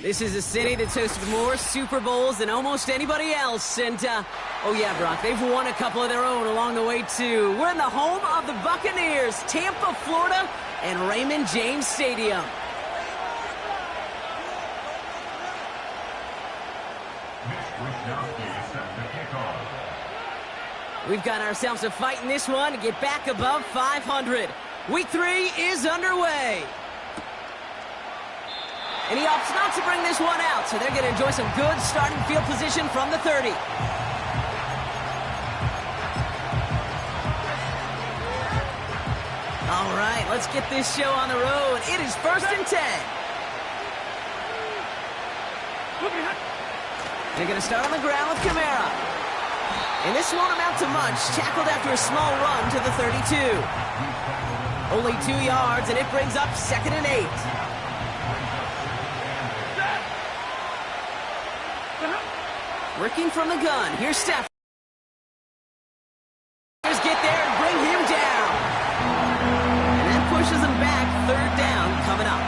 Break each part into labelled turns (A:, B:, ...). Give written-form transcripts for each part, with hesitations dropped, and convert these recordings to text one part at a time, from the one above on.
A: This is a city that's hosted more Super Bowls than almost anybody else. And, oh yeah, Brock, they've won a couple of their own along the way, too. We're in the home of the Buccaneers, Tampa, Florida, and Raymond James Stadium. We've got ourselves a fight in this one to get back above 500. Week 3 is underway. And he opts not to bring this one out, so they're going to enjoy some good starting field position from the 30. All right, let's get this show on the road. It is 1st and 10. They're going to start on the ground with Kamara. And this won't amount to much. Tackled after a small run to the 32. Only 2 yards, and it brings up 2nd and 8. Working from the gun. Here's Steph. Get there and bring him down. And that pushes him back. 3rd down coming up.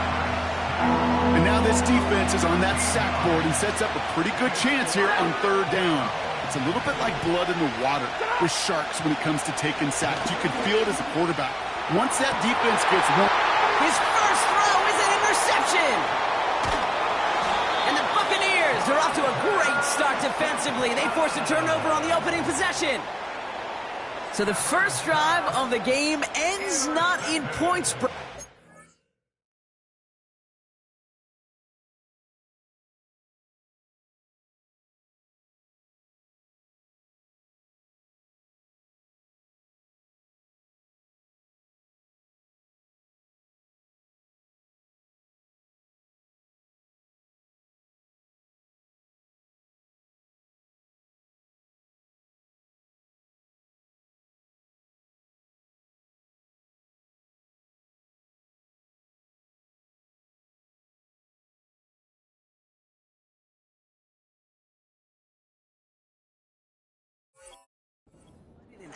B: And now this defense is on that sack board and sets up a pretty good chance here on 3rd down. It's a little bit like blood in the water with sharks when it comes to taking sacks. You can feel it as a quarterback. Once that defense gets one.
A: His first throw is an interception. And the Buccaneers are off to a great start defensively. They forced a turnover on the opening possession. So the first drive of the game ends not in points.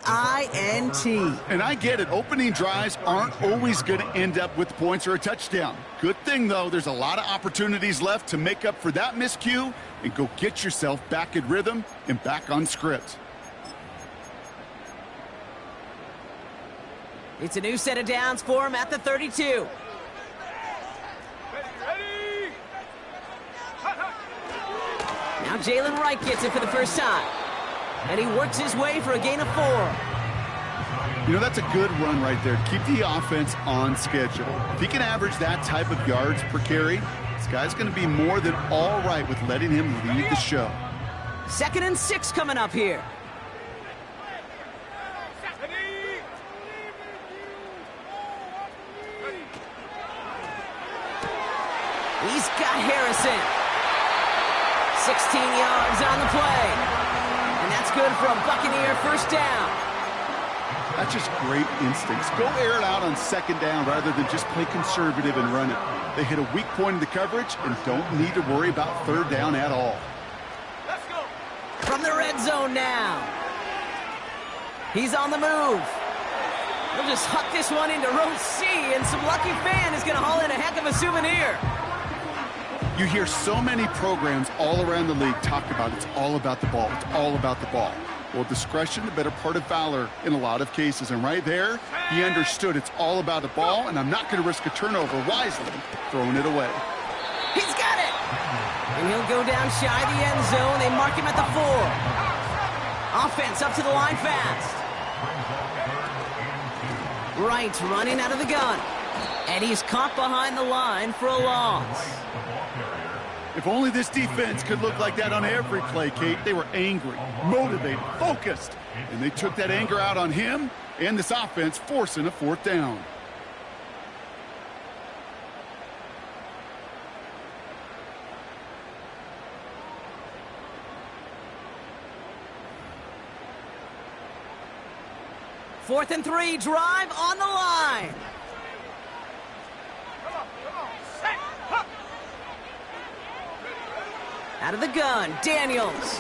A: INT.
B: And I get it. Opening drives aren't always going to end up with points or a touchdown. Good thing, though, there's a lot of opportunities left to make up for that miscue and go get yourself back in rhythm and back on script.
A: It's a new set of downs for him at the 32. Now Jalen Wright gets it for the first time. And he works his way for a gain of 4.
B: You know, that's a good run right there. Keep the offense on schedule. If he can average that type of yards per carry, this guy's going to be more than all right with letting him lead the show.
A: 2nd and 6 coming up here. He's got Harrison. 16 yards on the play. And that's good for a Buccaneer first down.
B: That's just great instincts. Go air it out on 2nd down rather than just play conservative and run it. They hit a weak point in the coverage and don't need to worry about 3rd down at all.
A: Let's go. From the red zone now. He's on the move. He'll just huck this one into row C, and some lucky fan is going to haul in a heck of a souvenir.
B: You hear so many programs all around the league talk about it's all about the ball. It's all about the ball. Well, discretion, the better part of valor in a lot of cases. And right there, he understood it's all about the ball, and I'm not going to risk a turnover wisely, throwing it away.
A: He's got it! And he'll go down shy of the end zone. They mark him at the 4. Offense up to the line fast. Wright running out of the gun. And he's caught behind the line for a loss.
B: If only this defense could look like that on every play, Kate. They were angry, motivated, focused. And they took that anger out on him and this offense, forcing a 4th down.
A: Fourth and 3, drive on the line. Out of the gun, Daniels.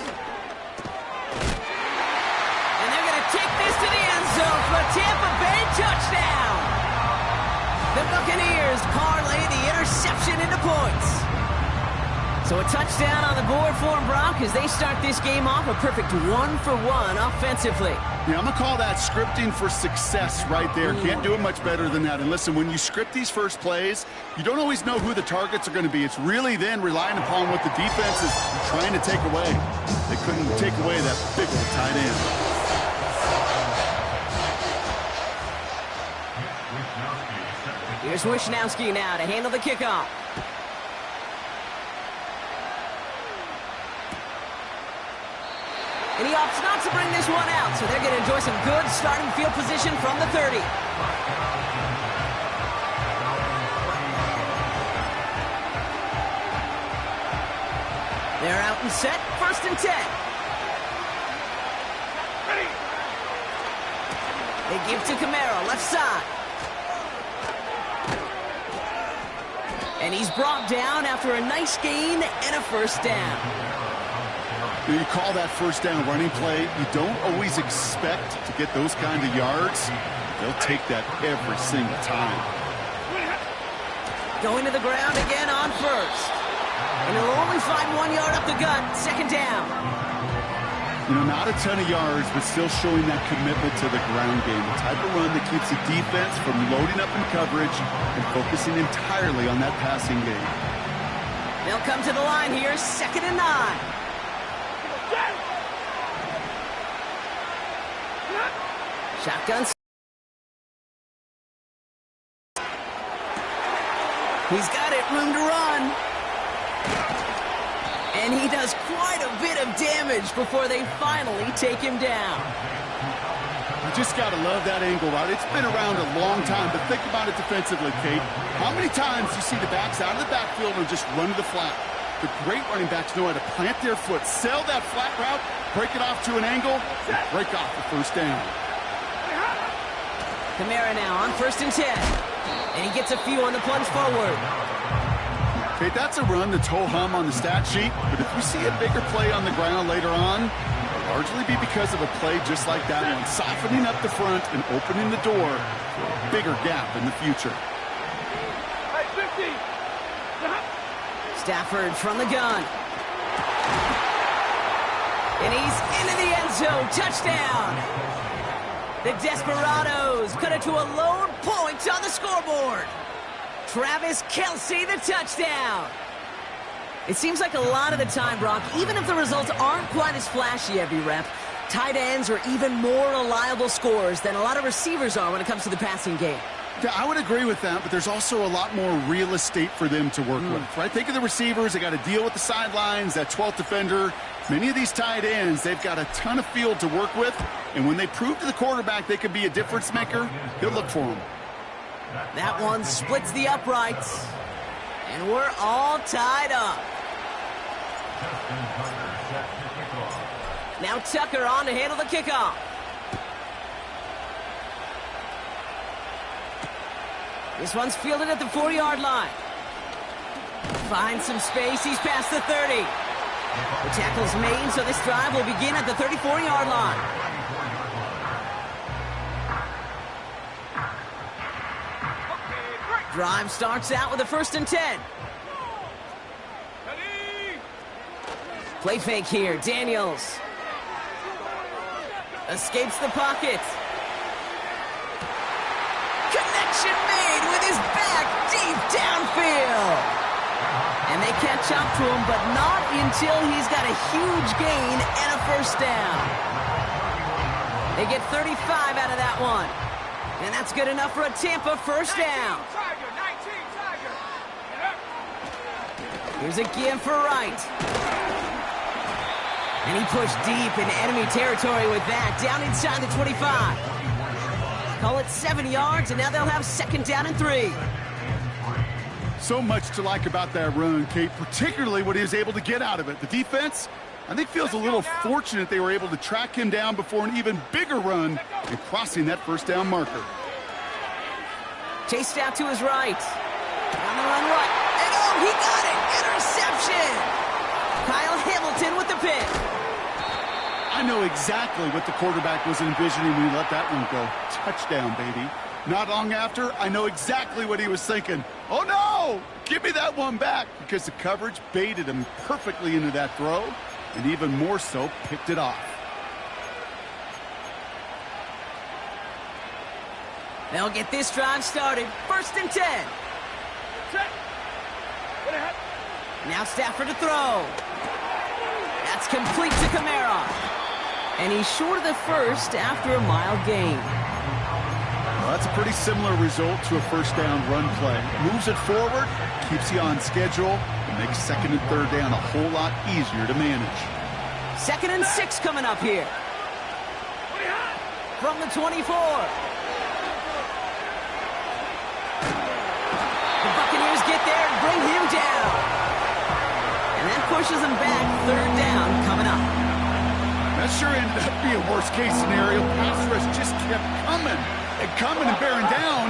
A: And they're going to take this to the end zone for a Tampa Bay touchdown. The Buccaneers parlay the interception into points. So a touchdown on the board for them, Brock, as they start this game off a perfect 1-for-1 offensively.
B: Yeah, I'm going to call that scripting for success right there. Can't do it much better than that. And listen, when you script these first plays, you don't always know who the targets are going to be. It's really then relying upon what the defense is trying to take away. They couldn't take away that big old tight end.
A: Here's Wishnowski now to handle the kickoff. And he opts not to bring this one out, so they're going to enjoy some good starting field position from the 30. They're out and set, 1st and 10.
C: Ready.
A: They give to Camaro, left side. And he's brought down after a nice gain and a 1st down.
B: You call that 1st down running play. You don't always expect to get those kind of yards. They'll take that every single time.
A: Going to the ground again on 1st. And he'll only find 1 yard up the gut, 2nd down.
B: You know, not a ton of yards, but still showing that commitment to the ground game. The type of run that keeps the defense from loading up in coverage and focusing entirely on that passing game.
A: They'll come to the line here, 2nd and 9. Shotgun. He's got it, room to run. And he does quite a bit of damage before they finally take him down.
B: You just got to love that angle, right? It's been around a long time, but think about it defensively, Kate. How many times do you see the backs out of the backfield and just run to the flat? The great running backs know how to plant their foot, sell that flat route, break it off to an angle, and break off the 1st down.
A: Camara now on 1st and 10. And he gets a few on the plunge forward.
B: Okay, that's a run that's ho-hum on the stat sheet, but if we see a bigger play on the ground later on, it'll largely be because of a play just like that one, softening up the front and opening the door for a bigger gap in the future.
A: Stafford from the gun. And he's into the end zone. Touchdown. The Desperados cut it to a lone point on the scoreboard. Travis Kelce, the touchdown. It seems like a lot of the time, Brock, even if the results aren't quite as flashy every rep, tight ends are even more reliable scorers than a lot of receivers are when it comes to the passing game.
B: Yeah, I would agree with that, but there's also a lot more real estate for them to work with, right? Think of the receivers. They got to deal with the sidelines, that 12th defender. Many of these tight ends, they've got a ton of field to work with, and when they prove to the quarterback they can be a difference maker, he'll look for them.
A: That one splits the uprights, and we're all tied up. Now Tucker on to handle the kickoff. This one's fielded at the 4-yard line. Finds some space. He's past the 30. The tackle's made, so this drive will begin at the 34-yard line. Drive starts out with a 1st and 10. Play fake here. Daniels escapes the pocket. Connection made with his back deep downfield. And they catch up to him, but not until he's got a huge gain and a 1st down. They get 35 out of that one. And that's good enough for a Tampa 1st down. Here's a give for Wright. And he pushed deep in enemy territory with that, down inside the 25. Call it 7 yards, and now they'll have 2nd down and 3.
B: So much to like about that run, Kate, particularly what he was able to get out of it. The defense, I think, feels a little fortunate they were able to track him down before an even bigger run and crossing that 1st down marker.
A: Chased out to his right. On the run right. And oh, he got it! Interception! Kyle Hamilton with the pick.
B: I know exactly what the quarterback was envisioning when he let that one go. Touchdown, baby. Not long after, I know exactly what he was thinking. Oh, no! Give me that one back, because the coverage baited him perfectly into that throw, and even more so, picked it off.
A: They'll get this drive started. 1st and 10. Now Stafford to throw. That's complete to Kamara. And he's short of the first after a mile gain.
B: Well, that's a pretty similar result to a first down run play. Moves it forward, keeps you on schedule, and makes 2nd and 3rd down a whole lot easier to manage.
A: 2nd and 6 coming up here. From the 24. The Buccaneers get there and bring him down. And that pushes him back. 3rd down coming up.
B: That sure ended up being a worst-case scenario. Pass rush just kept coming and bearing down,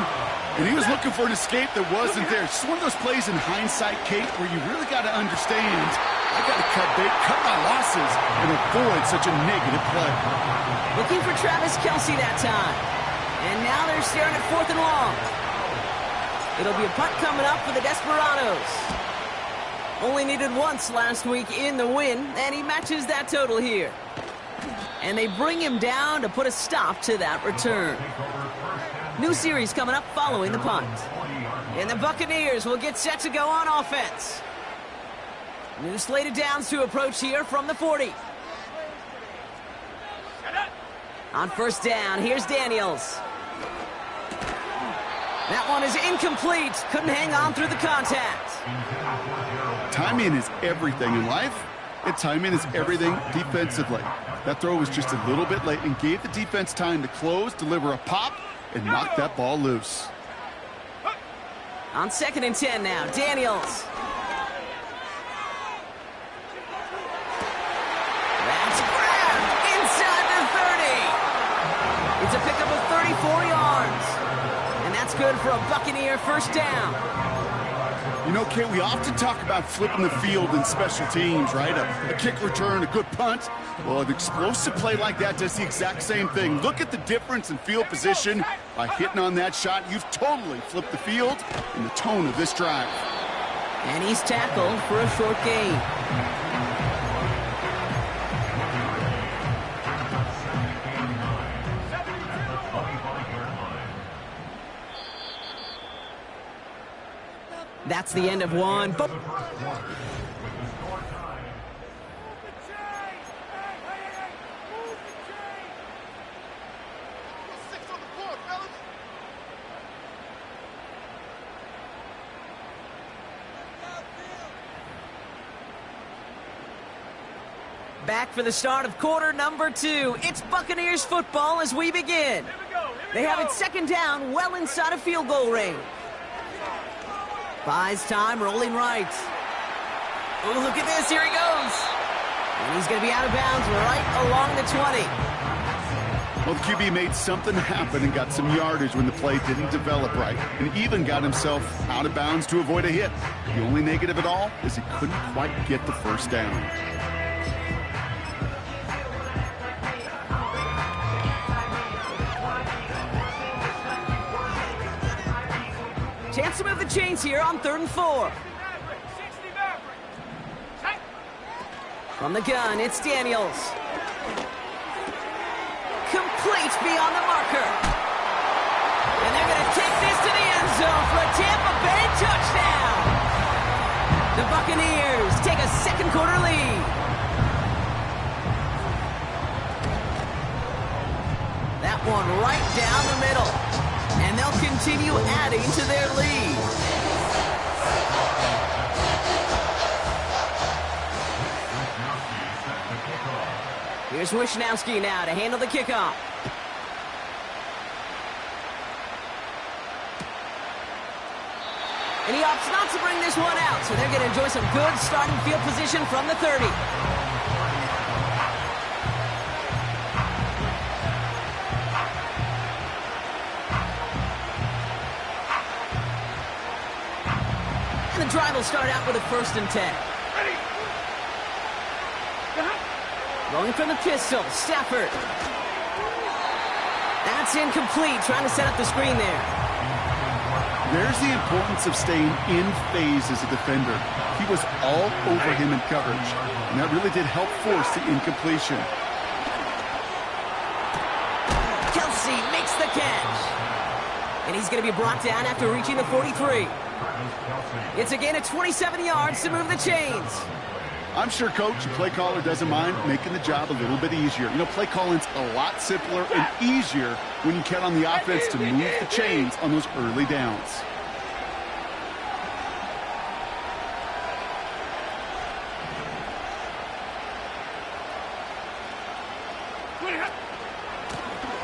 B: and he was looking for an escape that wasn't there. It's just one of those plays in hindsight, Kate, where you really got to understand, I got to cut my losses and avoid such a negative play.
A: Looking for Travis Kelce that time. And now they're staring at 4th and long. It'll be a punt coming up for the Desperados. Only needed once last week in the win, and he matches that total here. And they bring him down to put a stop to that return. New series coming up following the punt. And the Buccaneers will get set to go on offense. New slated downs to approach here from the 40. On 1st down, here's Daniels. That one is incomplete. Couldn't hang on through the contact.
B: Timing is everything in life, and timing is everything defensively. That throw was just a little bit late and gave the defense time to close, deliver a pop, and knock that ball loose.
A: On 2nd and 10 now, Daniels. That's grabbed inside the 30. It's a pickup of 34 yards. And that's good for a Buccaneer 1st down.
B: You know, Kate, we often talk about flipping the field in special teams, right? A kick return, a good punt. Well, an explosive play like that does the exact same thing. Look at the difference in field position. By hitting on that shot, you've totally flipped the field and the tone of this drive.
A: And he's tackled for a short gain. That's the end of one. Back for the start of quarter number 2. It's Buccaneers football as we begin. They have it 2nd down, well inside of field goal range. Buys time, rolling right. Oh, look at this. Here he goes. And he's going to be out of bounds right along the 20.
B: Well, the QB made something happen and got some yardage when the play didn't develop right, and even got himself out of bounds to avoid a hit. The only negative at all is he couldn't quite get the 1st down.
A: Chance to move the chains here on 3rd and 4. From the gun, it's Daniels. Complete beyond the marker. And they're going to take this to the end zone for a Tampa Bay touchdown. The Buccaneers take a 2nd quarter lead. That one right down the middle. And they'll continue adding to their lead. Here's Wishnowski now to handle the kickoff. And he opts not to bring this one out, so they're going to enjoy some good starting field position from the 30. And the drive will start out with a 1st and 10. Going from the pistol, Stafford. That's That's incomplete, trying to set up the screen there.
B: There's the importance of staying in phase as a defender. He was all over him in coverage, and that really did help force the incompletion.
A: Kelsey makes the catch. And he's going to be brought down after reaching the 43. It's a gain of 27 yards to move the chains.
B: I'm sure coach and play caller doesn't mind making the job a little bit easier. You know, play calling's a lot simpler and easier when you count on the offense to move the chains on those early downs.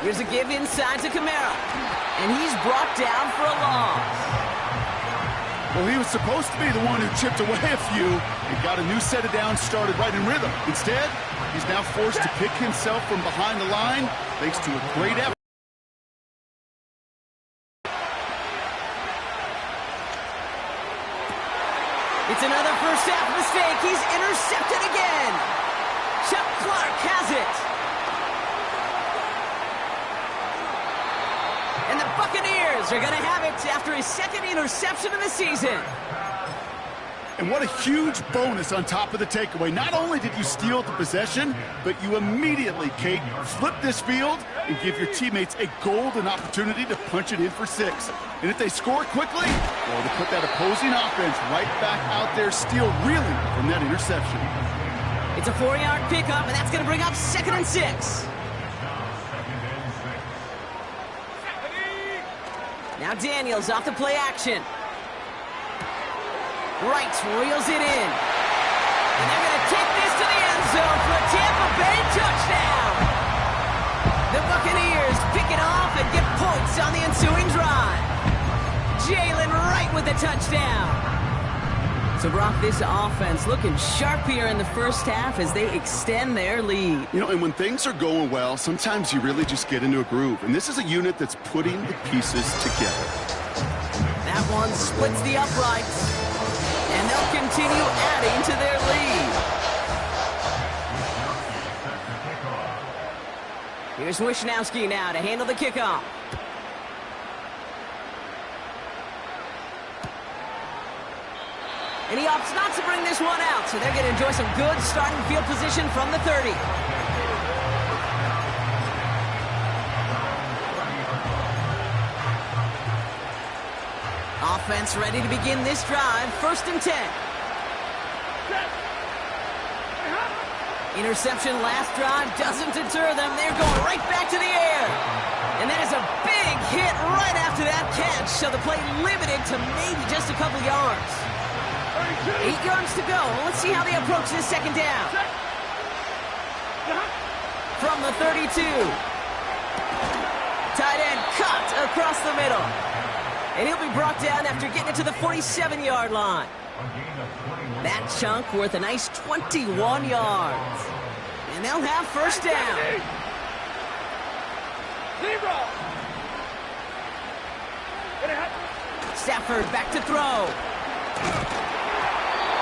A: Here's a give inside to Kamara. And he's brought down for a loss.
B: Well, he was supposed to be the one who chipped away a few and got a new set of downs started right in rhythm. Instead, he's now forced to pick himself from behind the line thanks to a great effort.
A: It's another first half mistake. He's intercepted again. Chuck Clark has it. And the Buccaneers are going to have it after his second interception of the season.
B: And what a huge bonus on top of the takeaway. Not only did you steal the possession, but you immediately, Kate, flip this field and give your teammates a golden opportunity to punch it in for 6. And if they score quickly, well, to put that opposing offense right back out there, steal reeling from that interception.
A: It's a 4-yard pickup, and that's going to bring up 2nd and 6. Now Daniels off the play action. Wright reels it in. And they're going to take this to the end zone for a Tampa Bay touchdown. The Buccaneers pick it off and get points on the ensuing drive. Jalen Wright with the touchdown. So, Brock, this offense looking sharp here in the first half as they extend their lead.
B: You know, and when things are going well, sometimes you really just get into a groove. And this is a unit that's putting the pieces together.
A: That one splits the uprights. And they'll continue adding to their lead. Here's Wishnowski now to handle the kickoff. And he opts not to bring this one out, so they're going to enjoy some good starting field position from the 30. Offense ready to begin this drive. 1st and 10. Interception last drive doesn't deter them. They're going right back to the air. And that is a big hit right after that catch, so the play limited to maybe just a couple yards. 8 yards to go. Let's see how they approach this 2nd down. From the 32. Tight end cut across the middle. And he'll be brought down after getting it to the 47-yard line. That chunk worth a nice 21 yards. And they'll have 1st down. Stafford back to throw.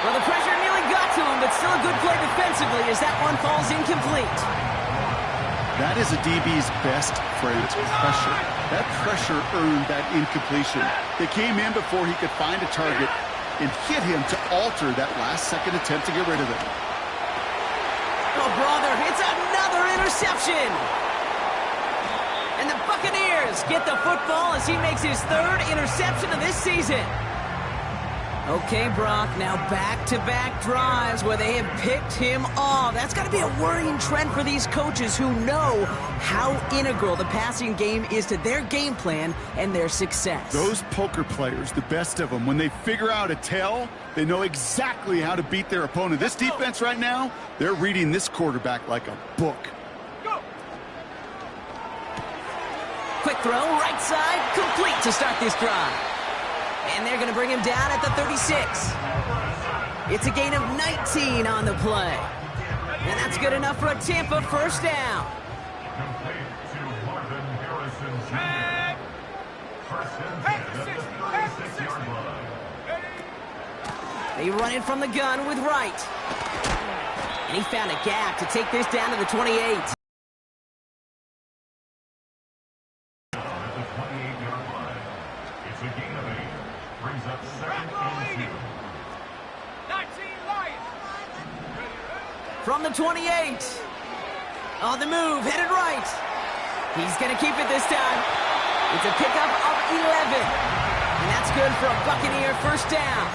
A: Well, the pressure nearly got to him, but still a good play defensively as that one falls incomplete.
B: That is a DB's best friend, pressure. That pressure earned that incompletion. They came in before he could find a target and hit him to alter that last-second attempt to get rid of it.
A: Oh, brother, it's another interception. And the Buccaneers get the football as he makes his 3rd interception of this season. Okay, Brock, now back-to-back drives where they have picked him off. That's got to be a worrying trend for these coaches who know how integral the passing game is to their game plan and their success.
B: Those poker players, the best of them, when they figure out a tell, they know exactly how to beat their opponent. This defense right now, they're reading this quarterback like a book.
A: Quick throw, right side, complete to start this drive. And they're going to bring him down at the 36. It's a gain of 19 on the play. And that's good enough for a Tampa 1st down. They run it from the gun with Wright. And he found a gap to take this down to the 28.
C: a gain of 8. Brings up 2nd and 2.
D: 19 Lions.
A: From the 28. On the move, headed right. He's going to keep it this time. It's a pickup of 11. And that's good for a Buccaneer first down.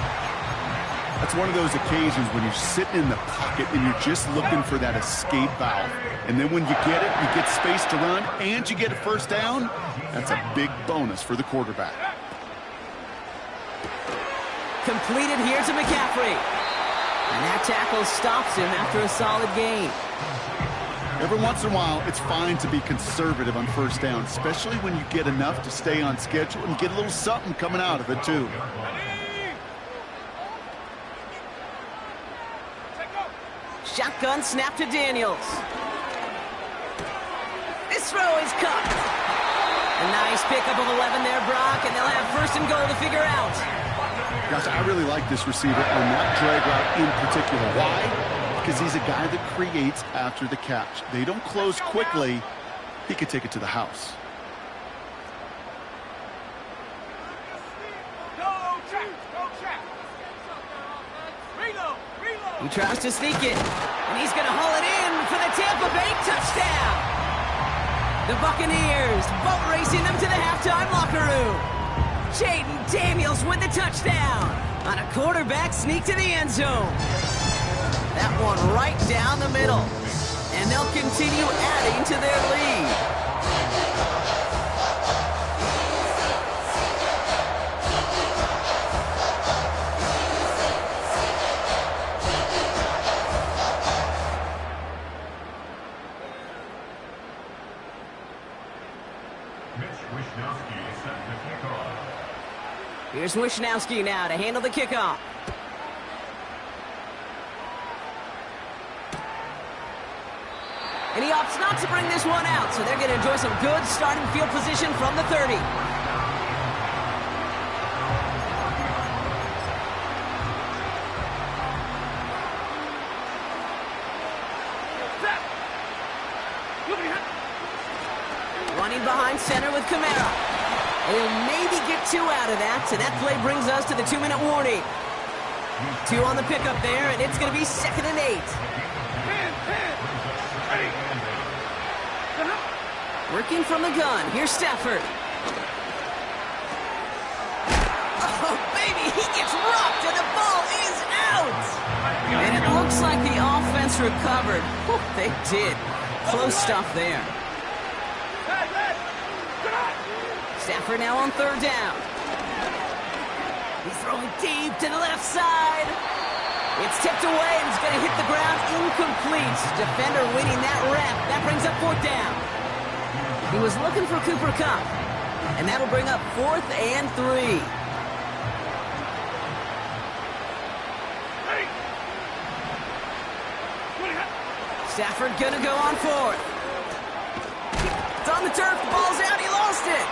B: That's one of those occasions when you're sitting in the pocket and you're just looking for that escape valve. And then when you get it, you get space to run, and you get a first down. That's a big bonus for the quarterback.
A: Completed here to McCaffrey. And that tackle stops him after a solid gain.
B: Every once in a while, it's fine to be conservative on first down, especially when you get enough to stay on schedule and get a little something coming out of it, too.
A: Shotgun snap to Daniels. This throw is cut. A nice pickup of 11 there, Brock, and they'll have first and goal to figure out.
B: Gosh, I really like this receiver on that drag route in particular. Why? Because he's a guy that creates after the catch. They don't close quickly. He could take it to the house.
A: He tries to sneak it, and he's going to haul it in for the Tampa Bay touchdown. The Buccaneers boat racing them to the halftime locker room. Jaden Daniels with the touchdown on a quarterback sneak to the end zone. That one right down the middle, and they'll continue adding to their lead. Here's Wishnowski now to handle the kickoff. And he opts not to bring this one out, so they're going to enjoy some good starting field position from the 30. Running behind center with Kamara. They'll maybe get 2 out of that, so that play brings us to the 2-minute warning. 2 on the pickup there, and it's going to be 2nd and 8. Working from the gun, here's Stafford. Oh, baby, he gets rocked, and the ball is out! And it looks like the offense recovered. Whew, they did. Close stuff there. Stafford now on 3rd down. He's throwing deep to the left side. It's tipped away and it's going to hit the ground incomplete. Defender winning that rep. That brings up 4th down. He was looking for Cooper Kupp. And that'll bring up 4th and 3. Stafford going to go on 4th. It's on the turf. The ball's out. He lost it.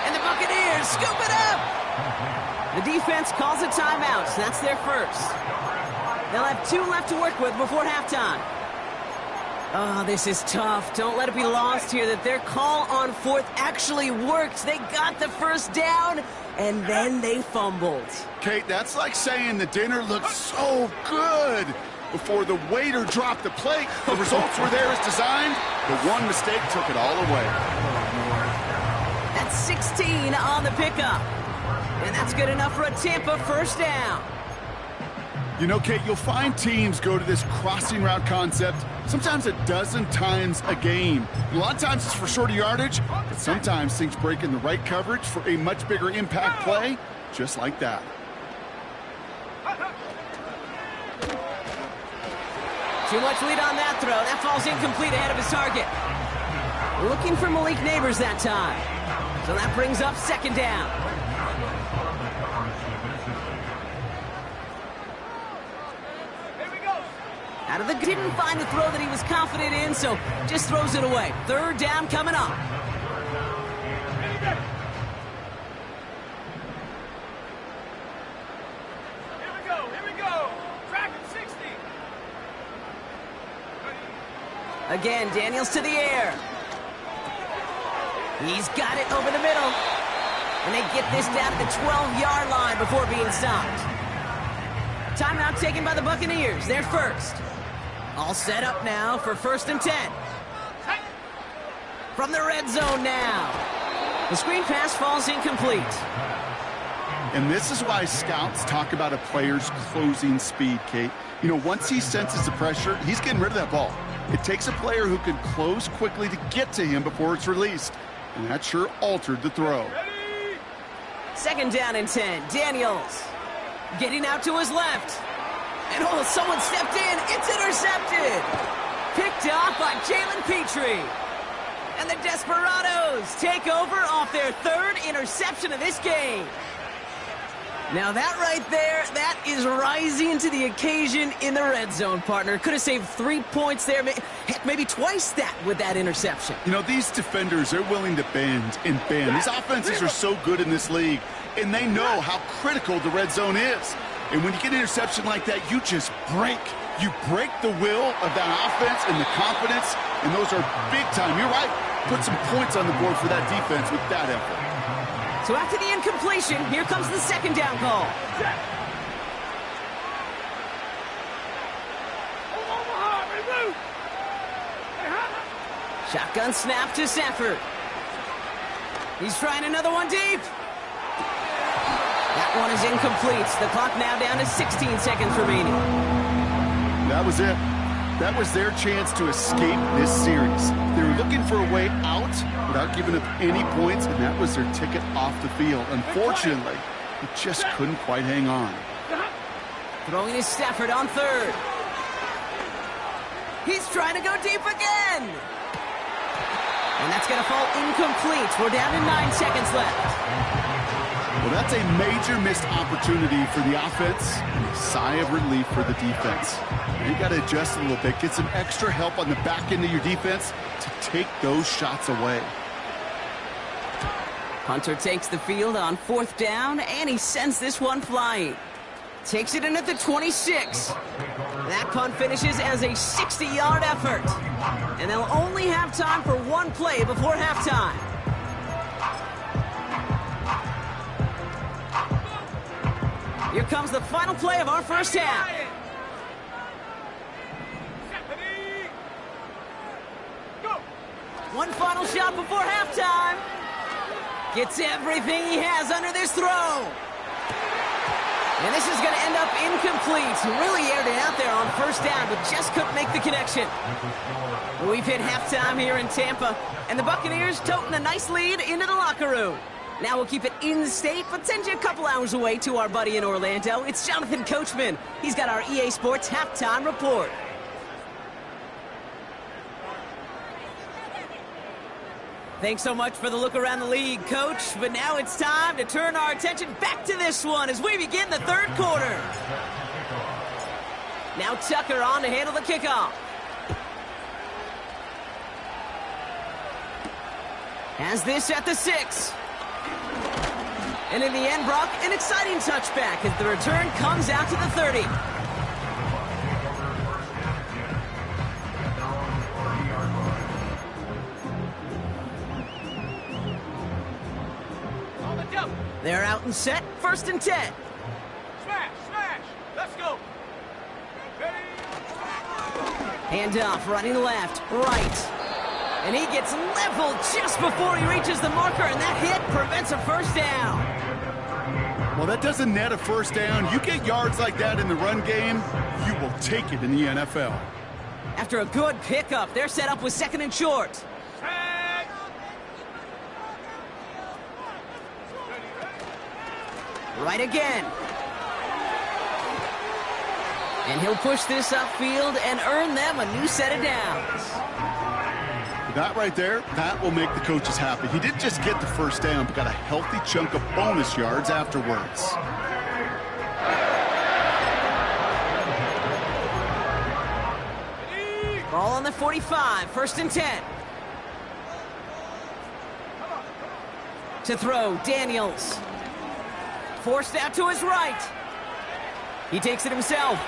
A: And the Buccaneers scoop it up. The defense calls a timeout, so that's their first. They'll have 2 left to work with before halftime. Oh, this is tough. Don't let it be lost here that their call on 4th actually worked. They got the first down, and then they fumbled.
B: Kate, that's like saying the dinner looked so good before the waiter dropped the plate. The results were there as designed, but one mistake took it all away.
A: 16 on the pickup. And that's good enough for a Tampa first down.
B: You know, Kate, you'll find teams go to this crossing route concept sometimes a dozen times a game. A lot of times it's for shorter yardage, but sometimes things break in the right coverage for a much bigger impact play, just like that.
A: Too much lead on that throw. That falls incomplete ahead of his target. Looking for Malik Neighbors that time. So that brings up 2nd down. Out of the didn't find the throw that he was confident in, so just throws it away. 3rd down coming up.
D: Here we go. Track at 60.
A: Again, Daniels to the air. He's got it over the middle. And they get this down to the 12-yard line before being stopped. Timeout taken by the Buccaneers. They're first. All set up now for 1st and 10. From the red zone now. The screen pass falls incomplete.
B: And this is why scouts talk about a player's closing speed, Kate. You know, once he senses the pressure, he's getting rid of that ball. It takes a player who can close quickly to get to him before it's released. And that sure altered the throw.
A: 2nd down and 10. Daniels getting out to his left. And oh, someone stepped in. It's intercepted. Picked off by Jalen Petrie. And the Desperados take over off their 3rd interception of this game. Now that right there, that is rising to the occasion in the red zone, partner. Could have saved 3 points there, heck, maybe twice that with that interception.
B: You know, these defenders, they're willing to bend and bend. These offenses are so good in this league, and they know how critical the red zone is. And when you get an interception like that, you just break. You break the will of that offense and the confidence, and those are big time. You're right. Put some points on the board for that defense with that effort.
A: So after the incompletion, here comes the 2nd down call. Shotgun snap to Safford. He's trying another one deep. That one is incomplete. The clock now down to 16 seconds remaining.
B: That was it. That was their chance to escape this series. They were looking for a way out without giving up any points, and that was their ticket off the field. Unfortunately, it just couldn't quite hang on.
A: Throwing is Stafford on 3rd. He's trying to go deep again. And that's going to fall incomplete. We're down to 9 seconds left.
B: Well, that's a major missed opportunity for the offense and a sigh of relief for the defense. You got to adjust a little bit, get some extra help on the back end of your defense to take those shots away.
A: Hunter takes the field on 4th down, and he sends this one flying. Takes it in at the 26. That punt finishes as a 60-yard effort. And they'll only have time for one play before halftime. Here comes the final play of our first half. One final shot before halftime. Gets everything he has under this throw. And this is going to end up incomplete. Really aired it out there on 1st down, but just couldn't make the connection. We've hit halftime here in Tampa, and the Buccaneers toting a nice lead into the locker room. Now we'll keep it in-state, but send you a couple hours away to our buddy in Orlando. It's Jonathan Coachman. He's got our EA Sports Halftime Report. Thanks so much for the look around the league, Coach. But now it's time to turn our attention back to this one as we begin the 3rd quarter. Now Tucker on to handle the kickoff. Has this at the 6. And in the end, Brock, an exciting touchback as the return comes out to the 30. They're out and set, 1st and 10.
D: Smash, smash, let's go.
A: Hand off, running left, right. And he gets leveled just before he reaches the marker, and that hit prevents a 1st down.
B: Well, that doesn't net a 1st down. You get yards like that in the run game, you will take it in the NFL.
A: After a good pickup, they're set up with 2nd and short. Right again. And he'll push this upfield and earn them a new set of downs.
B: That right there, that will make the coaches happy. He didn't just get the 1st down, but got a healthy chunk of bonus yards afterwards.
A: Ball on the 45, 1st and 10. To throw, Daniels. Forced out to his right. He takes it himself.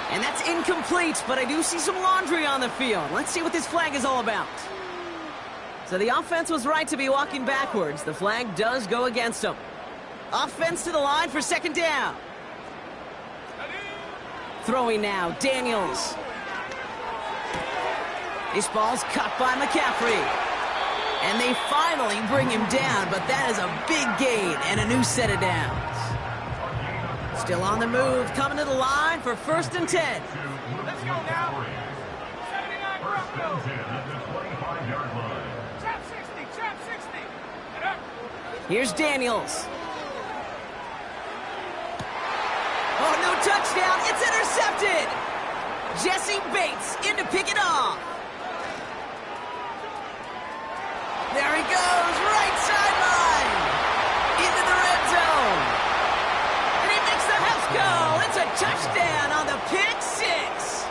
A: And that's incomplete, but I do see some laundry on the field. Let's see what this flag is all about. So the offense was right to be walking backwards. The flag does go against them. Offense to the line for second down. Throwing now, Daniels. This ball's caught by McCaffrey. And they finally bring him down, but that is a big gain and a new set of downs. Still on the move, coming to the line for 1st and 10.
D: Let's go now. 79 Broncos. Trap 60, trap 60. Get up.
A: Here's Daniels. Oh, no touchdown. It's intercepted. Jesse Bates in to pick it off. There he goes, right sideline. Into the red zone. And he makes the house go. It's a touchdown on the pick six.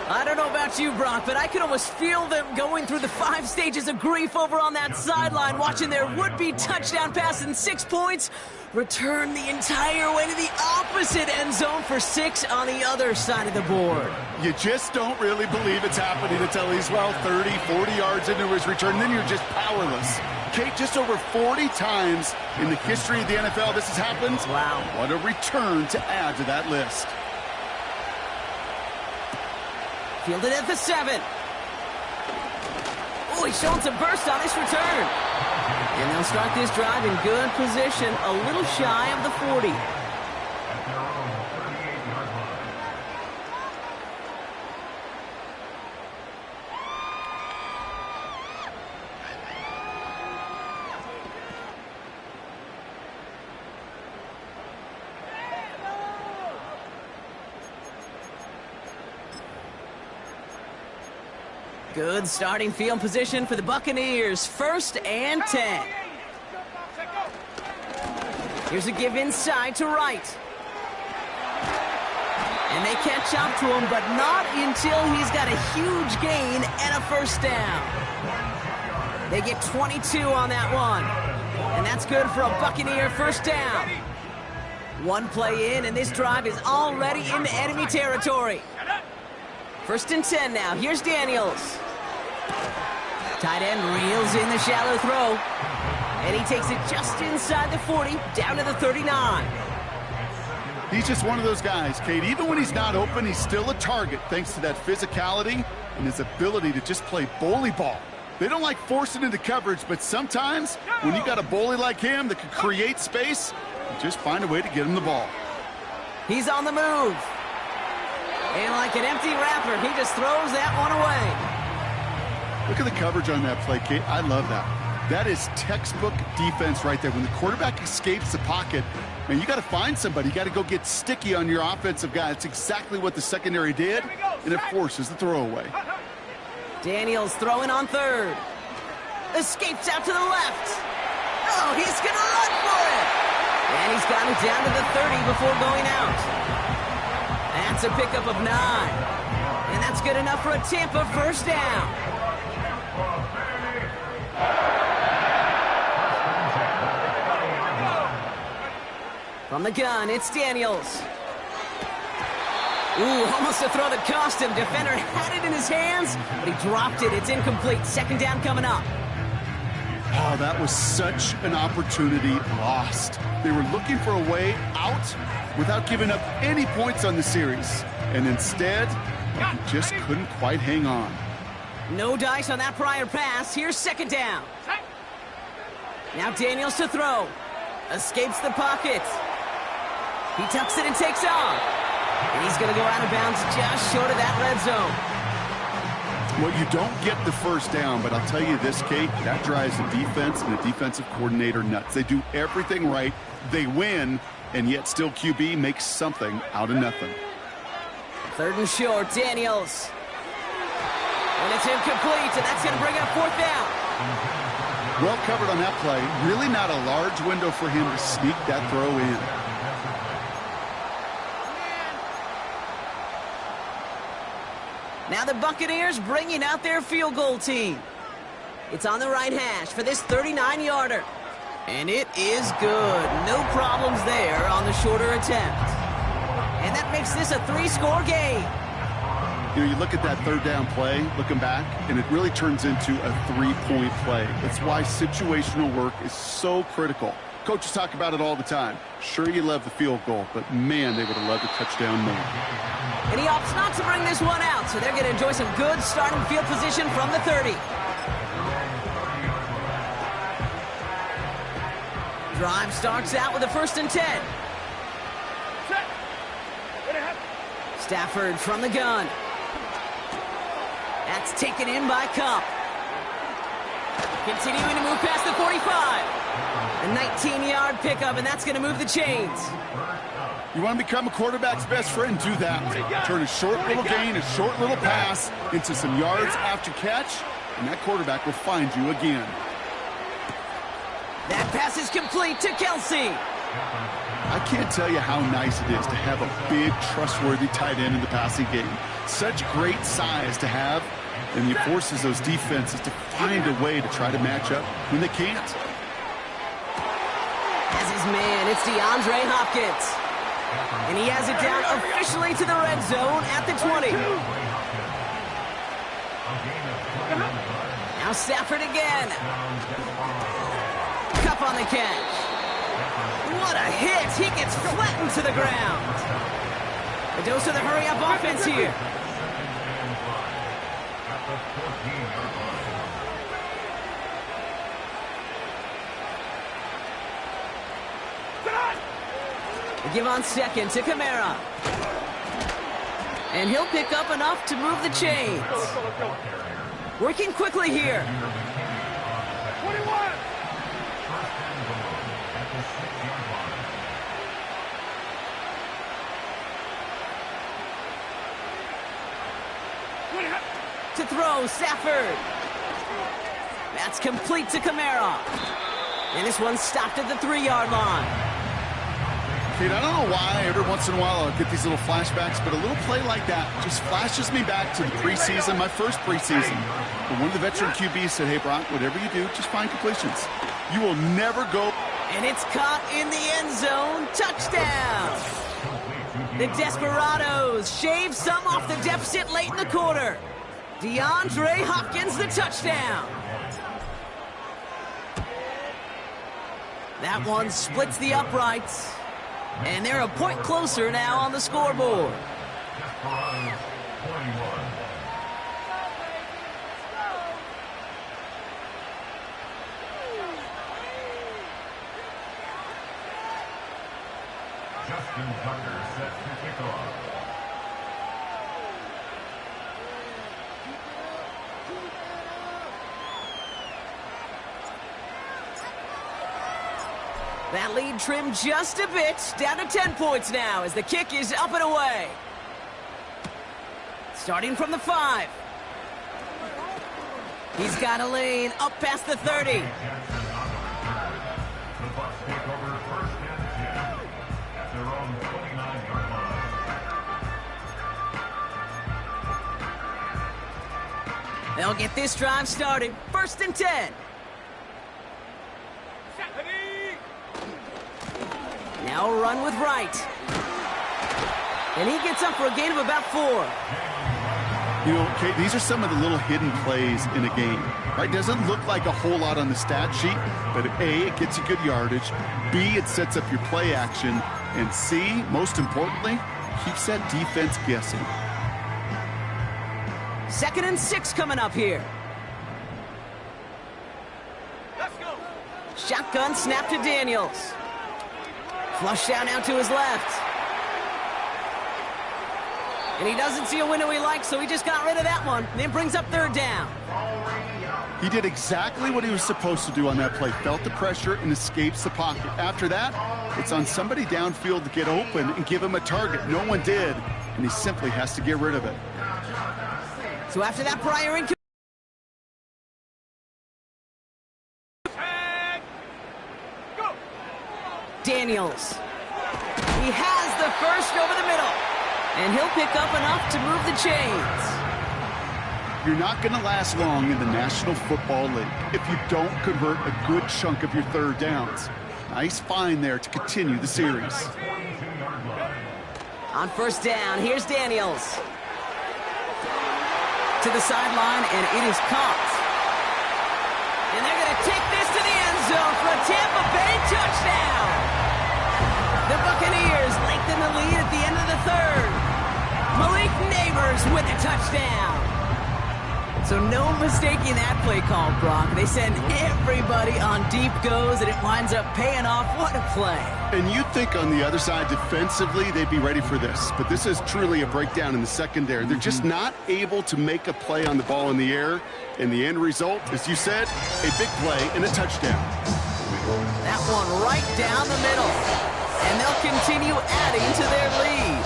A: I don't know about you, Brock, but I could almost feel them going through the 5 stages of grief over on that sideline, watching their would-be touchdown pass in 6 points return the entire way to the opposite end zone for 6 on the other side of the board.
B: You just don't really believe it's happening until he's, 30, 40 yards into his return. Then you're just powerless. Kate, just over 40 times in the history of the NFL this has happened.
A: Wow.
B: What a return to add to that list.
A: Fielded at the 7. Oh, he's showing some burst on his return. And they'll start this drive in good position, a little shy of the 40. Good starting field position for the Buccaneers. 1st and 10. Here's a give inside to Wright. And they catch up to him, but not until he's got a huge gain and a 1st down. They get 22 on that one. And that's good for a Buccaneer 1st down. 1 play in, and this drive is already into enemy territory. 1st and 10 now. Here's Daniels. Tight end reels in the shallow throw. And he takes it just inside the 40, down to the 39.
B: He's just one of those guys, Kate. Even when he's not open, he's still a target thanks to that physicality and his ability to just play bully ball. They don't like forcing into coverage, but sometimes when you got a bully like him that can create space, you just find a way to get him the ball.
A: He's on the move. And like an empty wrapper, he just throws that one away.
B: Look at the coverage on that play, Kate. I love that. That is textbook defense right there. When the quarterback escapes the pocket, man, you got to find somebody. You got to go get sticky on your offensive guy. That's exactly what the secondary did, and it forces the throwaway.
A: Daniels throwing on 3rd. Escapes out to the left. Oh, he's going to run for it. And he's got it down to the 30 before going out. That's a pickup of 9. And that's good enough for a Tampa 1st down. From the gun, it's Daniels. Ooh, almost a throw that cost him. Defender had it in his hands, but he dropped it. It's incomplete. 2nd down coming up.
B: Oh, that was such an opportunity lost. They were looking for a way out without giving up any points on the series. And instead, he just couldn't quite hang on.
A: No dice on that prior pass. Here's 2nd down. Now Daniels to throw. Escapes the pocket. He tucks it and takes off. And he's going to go out of bounds just short of that red zone.
B: Well, you don't get the 1st down, but I'll tell you this, Kate, that drives the defense and the defensive coordinator nuts. They do everything right. They win, and yet still QB makes something out of nothing.
A: 3rd and short, Daniels. And it's incomplete, and that's going to bring up 4th down.
B: Well covered on that play. Really not a large window for him to sneak that throw in.
A: Now the Buccaneers bringing out their field goal team. It's on the right hash for this 39-yarder. And it is good. No problems there on the shorter attempt. And that makes this a 3-score game.
B: You know, you look at that third down play, looking back, and it really turns into a three-point play. That's why situational work is so critical. Coaches talk about it all the time. Sure, you love the field goal, but man, they would have loved a touchdown more.
A: And he opts not to bring this one out, so they're going to enjoy some good starting field position from the 30. Drive starts out with a 1st and 10. Stafford from the gun. That's taken in by Cup. Continuing to move past the 45. A 19-yard pickup, and that's going to move the chains.
B: You want to become a quarterback's best friend? Do that. Turn a short little gain, a short little pass into some yards after catch, and that quarterback will find you again.
A: That pass is complete to Kelsey.
B: I can't tell you how nice it is to have a big, trustworthy tight end in the passing game. Such great size to have, and he forces those defenses to find a way to try to match up when they can't.
A: As his man, it's DeAndre Hopkins. And he has it down officially to the red zone at the 20. Now Stafford again. Cup on the catch. What a hit! He gets flattened to the ground. A dose of the hurry-up offense here. They give on 2nd to Kamara. And he'll pick up enough to move the chains. Working quickly here.
D: 21.
A: To throw, Stafford. That's complete to Kamara. And this one's stopped at the 3-yard line.
B: Kate, I don't know why every once in a while I'll get these little flashbacks, but a little play like that just flashes me back to the preseason, my first preseason. But one of the veteran QBs said, hey, Brock, whatever you do, just find completions. You will never go.
A: And it's caught in the end zone. Touchdown. The Desperados shave some off the deficit late in the quarter. DeAndre Hopkins, the touchdown. That one splits the uprights. And they're a point closer now on the scoreboard.
C: Justin Tucker set to kick off.
A: That lead trimmed just a bit, down to 10 points now as the kick is up and away. Starting from the 5. He's got a lane up past the 30.
C: The Bucs take over 1st and 10 at their own 29-yard line.
A: They'll get this drive started. 1st and 10. Now a run with Wright. And he gets up for a gain of about 4.
B: You know, Kate, these are some of the little hidden plays in a game. Right? Doesn't look like a whole lot on the stat sheet, but A, it gets you good yardage. B, it sets up your play action. And C, most importantly, keeps that defense guessing.
A: 2nd and 6 coming up here.
D: Let's go.
A: Shotgun snap to Daniels. Flush down out to his left. And he doesn't see a window he likes, so he just got rid of that one. Then brings up 3rd down.
B: He did exactly what he was supposed to do on that play. Felt the pressure and escapes the pocket. After that, it's on somebody downfield to get open and give him a target. No one did, and he simply has to get rid of it.
A: So after that prior incomplete. Daniels. He has the first over the middle. And he'll pick up enough to move the chains.
B: You're not going to last long in the National Football League if you don't convert a good chunk of your 3rd downs. Nice find there to continue the series.
A: On 1st down, here's Daniels. to the sideline, and it is caught. And they're going to take this to the end zone for a Tampa Bay touchdown. The Buccaneers lengthen the lead at the end of the third. Malik Neighbors with a touchdown. So no mistaking that play call, Brock. They send everybody on deep goes, and it winds up paying off. What a play.
B: And you'd think on the other side, defensively, they'd be ready for this. But this is truly a breakdown in the secondary. They're just not able to make a play on the ball in the air. And the end result, as you said, a big play and a touchdown.
A: That one right down the middle. And they'll continue adding to their lead.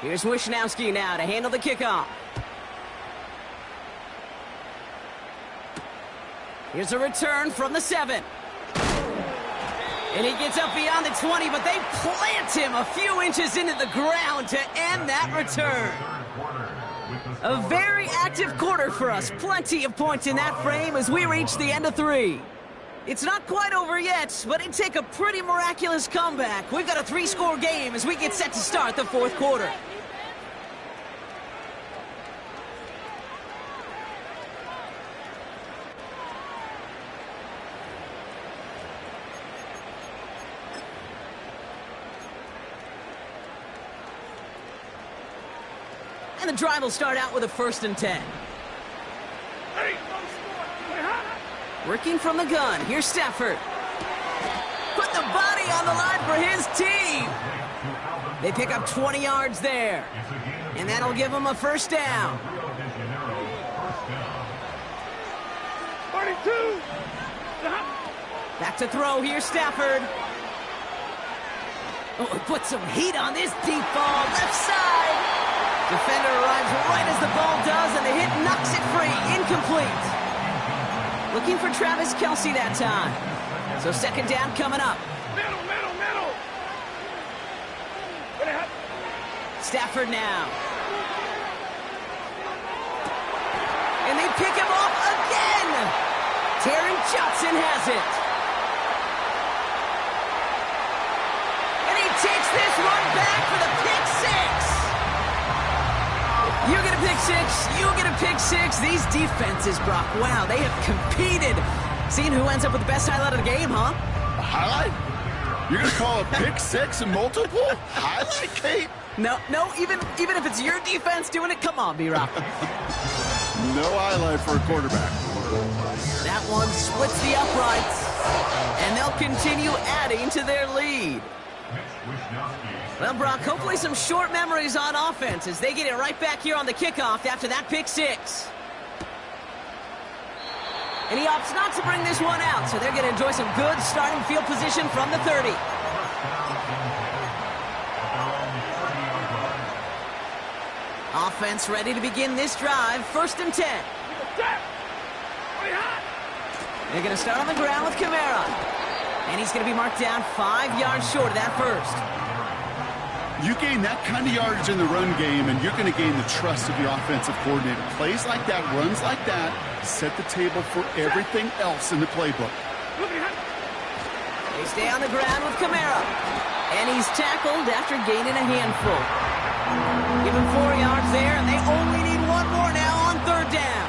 A: Here's Wishnowski now to handle the kickoff. Here's a return from the 7. And he gets up beyond the 20, but they plant him a few inches into the ground to end that return. A very active quarter for us. Plenty of points in that frame as we reach the end of 3. It's not quite over yet, but it'd take a pretty miraculous comeback. We've got a 3-score game as we get set to start the 4th quarter. And the drive will start out with a 1st and 10. Working from the gun, here's Stafford. Put the body on the line for his team. They pick up 20 yards there. And that'll give them a 1st down.
D: 32.
A: Back to throw, here's Stafford. Oh, put some heat on this deep ball, left side. Defender arrives right as the ball does, and the hit knocks it free. Incomplete. Looking for Travis Kelce that time. So 2nd down coming up.
D: Middle.
A: Stafford now. And they pick him off again. Taron Johnson has it. And he takes this one back for the pick 6. You get a pick 6, you get a pick 6. These defenses, Brock, wow, they have competed. Seeing who ends up with the best highlight of the game, huh?
B: A highlight? You're going to call a pick 6 and multiple? Highlight, Kate?
A: No, even if it's your defense doing it, come on, B-Rock.
B: No highlight for a quarterback.
A: That one splits the uprights, and they'll continue adding to their lead. Well, Brock, hopefully some short memories on offense as they get it right back here on the kickoff after that pick 6. And he opts not to bring this one out, so they're going to enjoy some good starting field position from the 30. Offense ready to begin this drive. 1st and 10. They're going to start on the ground with Kamara. And he's going to be marked down 5 yards short of that 1st.
B: You gain that kind of yardage in the run game, and you're going to gain the trust of your offensive coordinator. Plays like that, runs like that, set the table for everything else in the playbook.
A: They stay on the ground with Kamara. And he's tackled after gaining a handful. Give him 4 yards there, and they only need 1 more now on 3rd down.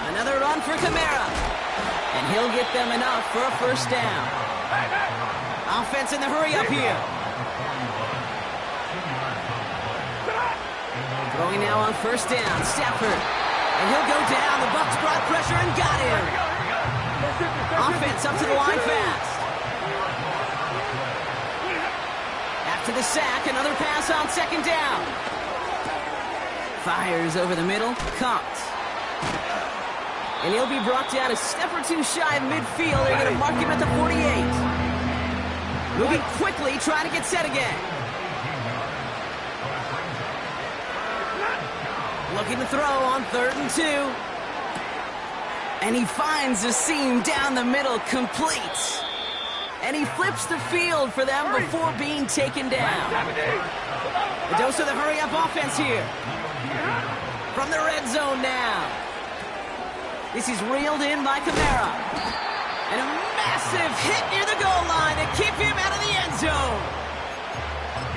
A: Another run for Kamara. And he'll get them enough for a 1st down. Offense in the hurry up here. Throwing now on 1st down. Stafford. And he'll go down. The Bucs brought pressure and got him. Offense up to the line fast. After the sack, another pass on 2nd down. Fires over the middle. Caught. And he'll be brought down a step or 2 shy of midfield. They're going to mark him at the 48. Moving quickly, trying to get set again. Looking to throw on 3rd and 2. And he finds the seam down the middle, complete. And he flips the field for them before being taken down. A dose of the hurry-up offense here. From the red zone now. This is reeled in by Kamara. And a massive hit near the goal line to keep him out of the end zone.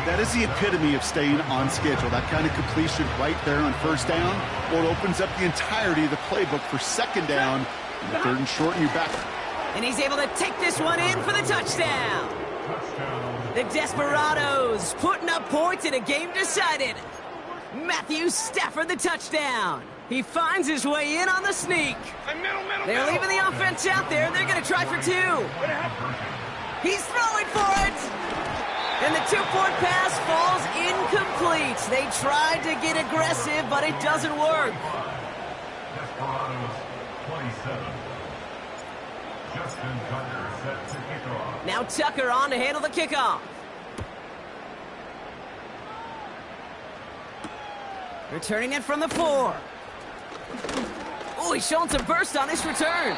B: That is the epitome of staying on schedule. That kind of completion right there on first down. Well, it opens up the entirety of the playbook for second down. And third and short, and you're back.
A: And he's able to take this one in for the touchdown. The Desperados putting up points in a game decided. Matthew Stafford the touchdown. He finds his way in on the sneak. They're leaving the offense out there, and they're going to try for two. He's throwing for it. And the two-point pass falls incomplete. They tried to get aggressive, but it doesn't work.
C: Desperados 27. Justin Tucker set to kick off.
A: Now Tucker on to handle the kickoff. Returning it from the 4. Oh, he's showing some burst on his return.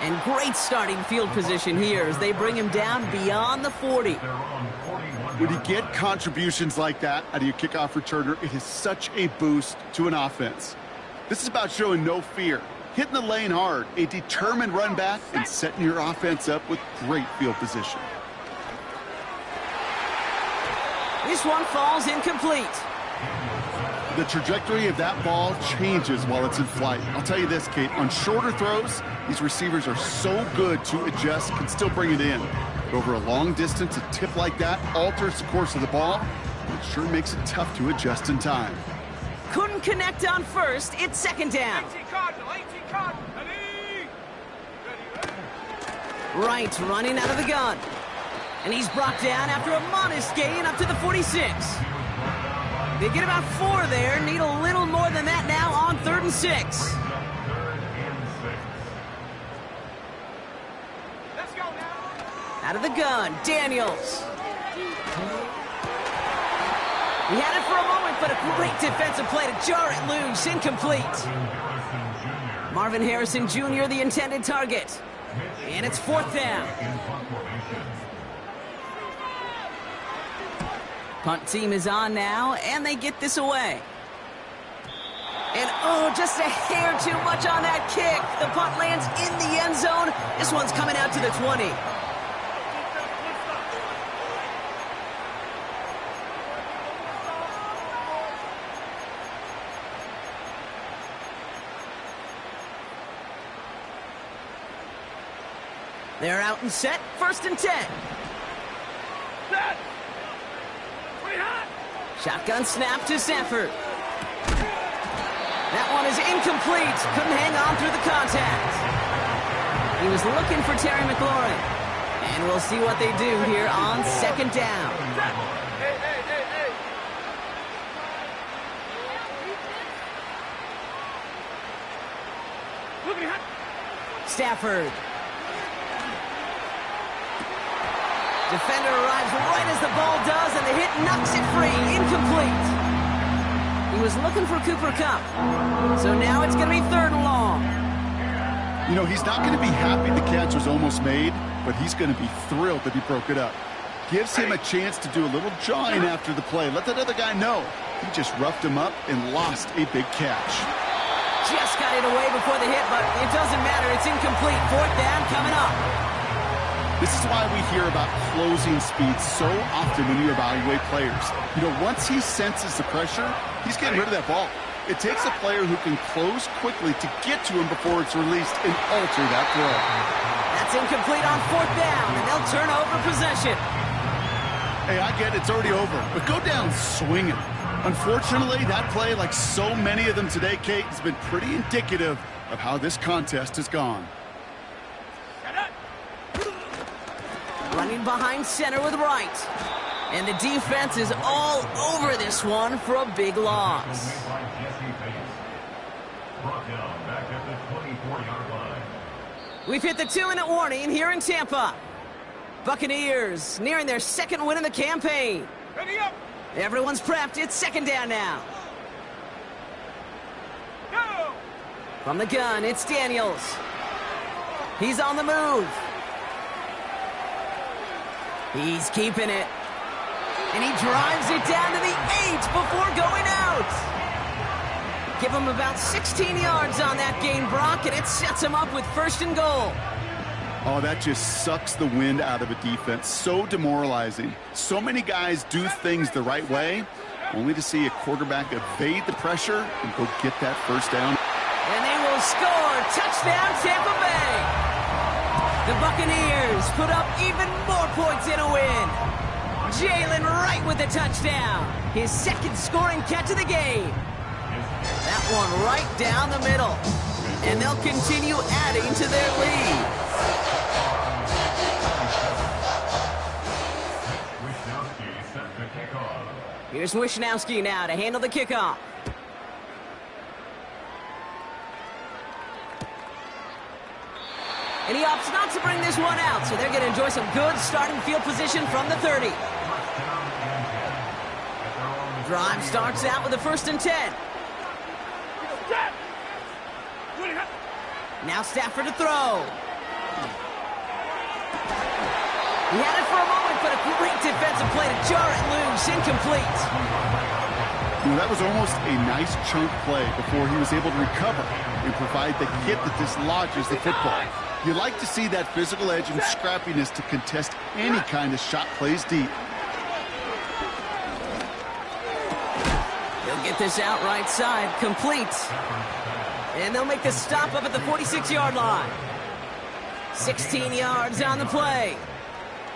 A: And great starting field position here as they bring him down beyond the 40.
B: When you get contributions like that out of your kickoff returner, it is such a boost to an offense. This is about showing no fear, hitting the lane hard, a determined run back, and setting your offense up with great field position.
A: This one falls incomplete.
B: The trajectory of that ball changes while it's in flight. I'll tell you this, Kate, on shorter throws, these receivers are so good to adjust, can still bring it in. But over a long distance, a tip like that alters the course of the ball. It sure makes it tough to adjust in time.
A: Couldn't connect on first. It's second down.
D: 18 Cardinal.
A: Wright running out of the gun. And he's brought down after a modest gain up to the 46. They get about 4 there. Need a little more than that now on 3rd and 6.
D: Let's go now.
A: Out of the gun, Daniels. He had it for a moment, but a great defensive play to jar it loose. Incomplete. Marvin Harrison Jr., the intended target. And it's 4th down. Punt team is on now, and they get this away. And, oh, just a hair too much on that kick. The punt lands in the end zone. This one's coming out to the 20. They're out and set. 1st and 10.
D: Set.
A: Shotgun snap to Stafford. That one is incomplete. Couldn't hang on through the contact. He was looking for Terry McLaurin. And we'll see what they do here on 2nd down.
D: Hey.
A: Stafford. Defender arrives right as the ball does, and the hit knocks it free. Incomplete. He was looking for Cooper Kupp. So now it's going to be 3rd and long.
B: You know, he's not going to be happy the catch was almost made, but he's going to be thrilled that he broke it up. Gives him a chance to do a little jawing after the play. Let that other guy know. He just roughed him up and lost a big catch.
A: Just got it away before the hit, but it doesn't matter. It's incomplete. 4th down coming up.
B: This is why we hear about closing speed so often when you evaluate players. You know, once he senses the pressure, he's getting rid of that ball. It takes a player who can close quickly to get to him before it's released and alter that throw.
A: That's incomplete on 4th down, and they'll turn over possession.
B: Hey, I get it's already over, but go down swinging. Unfortunately, that play, like so many of them today, Kate, has been pretty indicative of how this contest has gone.
A: Running behind center with Wright. And the defense is all over this one for a big loss. We've hit the 2-minute warning here in Tampa. Buccaneers nearing their 2nd win of the campaign.
D: Ready up.
A: Everyone's prepped. It's 2nd down now.
D: Go.
A: From the gun, it's Daniels. He's on the move. He's keeping it. And he drives it down to the 8 before going out. Give him about 16 yards on that gain, Brock, and it sets him up with 1st and goal.
B: Oh, that just sucks the wind out of a defense. So demoralizing. So many guys do things the right way, only to see a quarterback evade the pressure and go get that 1st down.
A: And they will score. Touchdown, Tampa Bay. The Buccaneers put up even more points in a win. Jalen Wright with the touchdown. His 2nd scoring catch of the game. That one right down the middle. And they'll continue adding to their lead. Here's Wishnowski now to handle the kickoff. And he opts not to bring this one out, so they're going to enjoy some good starting field position from the 30. Drive starts out with a 1st and 10. Now Stafford to throw. He had it for a moment, but a great defensive play to jar it loose. Incomplete.
B: You know, that was almost a nice chunk play before he was able to recover and provide the hit that dislodges the football. You like to see that physical edge and scrappiness to contest any kind of shot plays deep.
A: He'll get this out right side, complete. And they'll make the stop up at the 46-yard line. 16 yards on the play.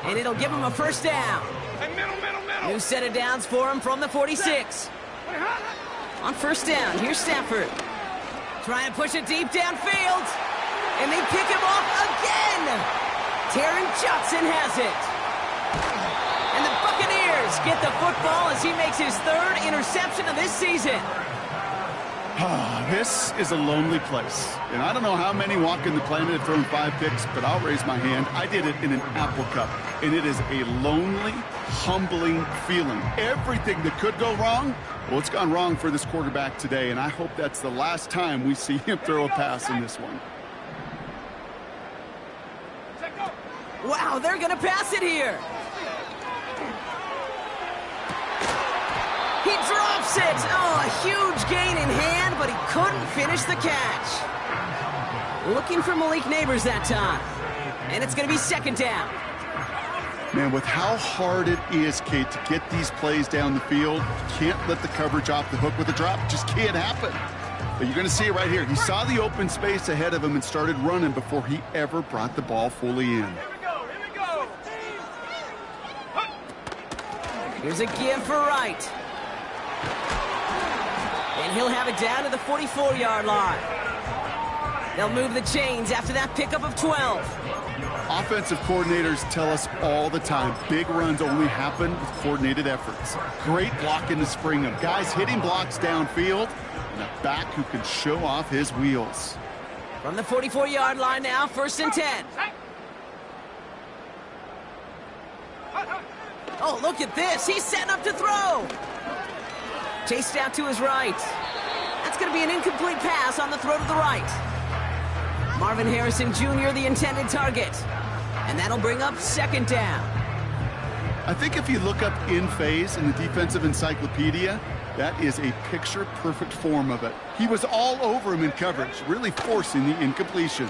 A: And it'll give him a 1st down. New set of downs for him from the 46. On 1st down, here's Stafford. Trying to push it deep downfield. And they pick him off again. Taron Johnson has it. And the Buccaneers get the football as he makes his 3rd interception of this season.
B: This is a lonely place. And I don't know how many walking the planet have thrown 5 picks, but I'll raise my hand. I did it in an Apple Cup. And it is a lonely, humbling feeling. Everything that could go wrong, well, it's gone wrong for this quarterback today. And I hope that's the last time we see him throw a pass in this one.
A: Wow, they're going to pass it here. He drops it. Oh, a huge gain in hand, but he couldn't finish the catch. Looking for Malik Neighbors that time. And it's going to be 2nd down.
B: Man, with how hard it is, Kate, to get these plays down the field, you can't let the coverage off the hook with a drop. It just can't happen. But you're going to see it right here. He saw the open space ahead of him and started running before he ever brought the ball fully in.
A: Here's a give for Wright. And he'll have it down to the 44-yard line. They'll move the chains after that pickup of 12.
B: Offensive coordinators tell us all the time, big runs only happen with coordinated efforts. Great block in the spring of guys hitting blocks downfield and a back who can show off his wheels.
A: From the 44-yard line now, 1st and 10. Oh, look at this. He's setting up to throw. Chased out to his right. That's going to be an incomplete pass on the throw to the right. Marvin Harrison Jr., the intended target. And that'll bring up 2nd down.
B: I think if you look up in phase in the defensive encyclopedia, that is a picture-perfect form of it. He was all over him in coverage, really forcing the incompletion.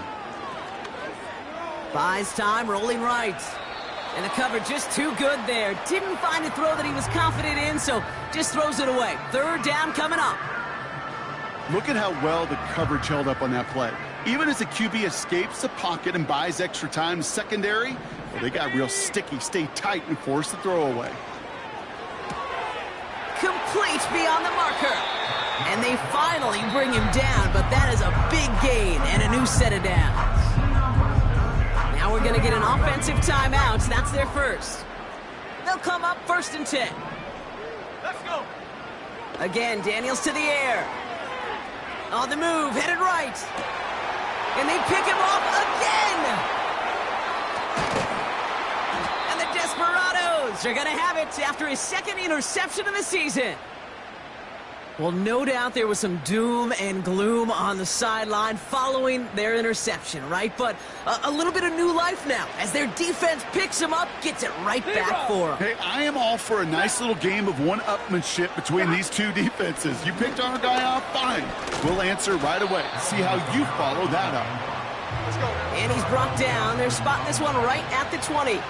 B: Buys time, rolling right.
A: And the cover just too good there. Didn't find a throw that he was confident in, so just throws it away. 3rd down coming up.
B: Look at how well the coverage held up on that play. Even as the QB escapes the pocket and buys extra time, secondary, well, they got real sticky, stay tight, and force the throw away.
A: Complete beyond the marker. And they finally bring him down, but that is a big gain and a new set of downs. Now we're going to get an offensive timeout. That's their first. They'll come up 1st and 10.
D: Let's go.
A: Again, Daniels to the air. On the move, headed right. And they pick him off again. And the Desperados are going to have it after his 2nd interception of the season. Well, no doubt there was some doom and gloom on the sideline following their interception, right? But a little bit of new life now as their defense picks them up, gets it right back for them.
B: Hey, I am all for a nice little game of one-upmanship between these two defenses. You picked our guy off, fine. We'll answer right away. See how you follow that up.
D: Let's go.
A: And he's brought down. They're spotting this one right at the 20.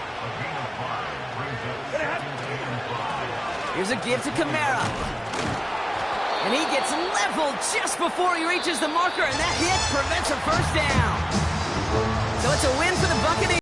A: Here's a give to Kamara. And he gets leveled just before he reaches the marker, and that hit prevents a first down. So it's a win for the Buccaneers.